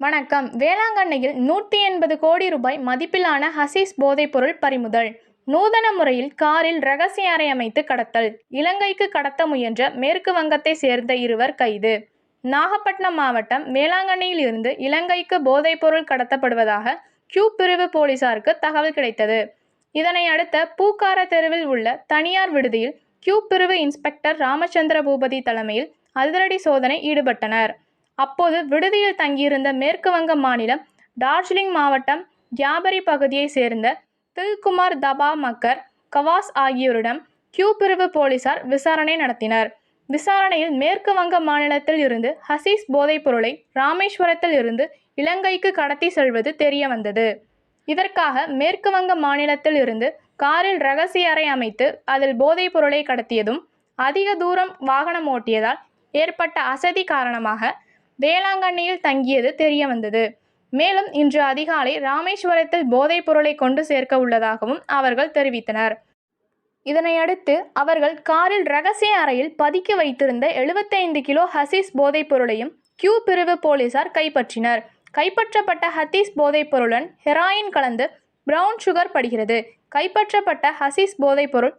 வணக்கம். வேளாங்கண்ணியில் 180 கோடி ரூபாய் மதிப்பிலான ஹசீஸ் போதைப்பொருள் பறிமுதல். நூதன முறையில் காரில் ரகசிய அறை அமைத்து கடத்தல். இலங்கைக்கு கடத்த முயன்ற மேற்கு வங்கத்தை சேர்ந்த இருவர் கைது. நாகப்பட்டினம் மாவட்டம் வேளாங்கண்ணியில் இருந்து இலங்கைக்கு போதைப்பொருள் கடத்தப்படுவதாக கியூ பிரிவு போலீசாருக்கு தகவல் கிடைத்தது. இதனை அடுத்த பூக்கார தெருவில் உள்ள தனியார் விடுதியில் கியூ பிரிவு இன்ஸ்பெக்டர் ராமச்சந்திர பூபதி தலைமையில் அதிரடி சோதனை ஈடுபட்டனர். அப்போது விடுதியில் தங்கியிருந்த மேற்கு வங்க மாநிலம் டார்ஜிலிங் மாவட்டம் தியாபரி பகுதியை சேர்ந்த தில்குமார் தபா மக்கர் கவாஸ் ஆகியோரிடம் கியூ பிரிவு போலீசார் விசாரணை நடத்தினர். விசாரணையில் மேற்கு வங்க மாநிலத்தில் இருந்து ஹசீஸ் போதைப் பொருளை ராமேஸ்வரத்தில் இருந்து இலங்கைக்கு கடத்தி செல்வது தெரிய வந்தது. இதற்காக மேற்கு வங்க மாநிலத்தில் இருந்து காரில் ரகசிய அறை அமைத்து அதில் போதைப் பொருளை கடத்தியதும், அதிக தூரம் வாகனம் ஓட்டியதால் ஏற்பட்ட அசதி காரணமாக வேளாங்கண்ணியில் தங்கியது தெரிய வந்தது. மேலும் இன்று அதிகாலை ராமேஸ்வரத்தில் போதைப் பொருளை கொண்டு சேர்க்க உள்ளதாகவும் அவர்கள் தெரிவித்தனர். இதனையடுத்து அவர்கள் காரில் ரகசிய அறையில் பதுக்கி வைத்திருந்த 75 கிலோ ஹசீஸ் போதைப் பொருளையும் கியூ பிரிவு போலீசார் கைப்பற்றினர். கைப்பற்றப்பட்ட ஹசீஸ் போதைப் பொருளுடன் ஹெராயின் கலந்து பிரவுன் சுகர் படுகிறது. கைப்பற்றப்பட்ட ஹசீஸ் போதைப் பொருள்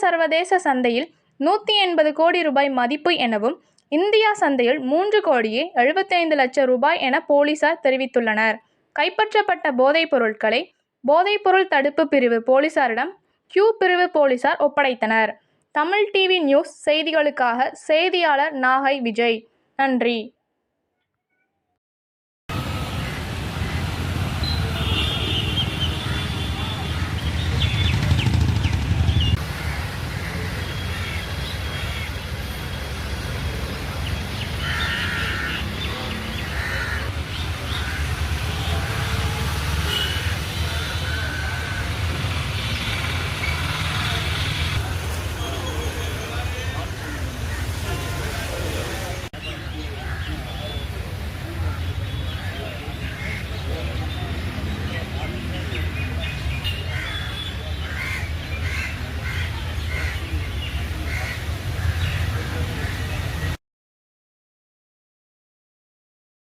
சர்வதேச சந்தையில் 180 கோடி ரூபாய் மதிப்பு எனவும், இந்தியா சந்தையில் 3 கோடியே 75 லட்சம் ரூபாய் என போலீசார் தெரிவித்துள்ளனர். கைப்பற்றப்பட்ட போதைப் பொருட்களை போதைப்பொருள் தடுப்பு பிரிவு போலீசாரிடம் கியூ பிரிவு போலீசார் ஒப்படைத்தனர். தமிழ் டிவி நியூஸ் செய்திகளுக்காக செய்தியாளர் நாகை விஜய். நன்றி.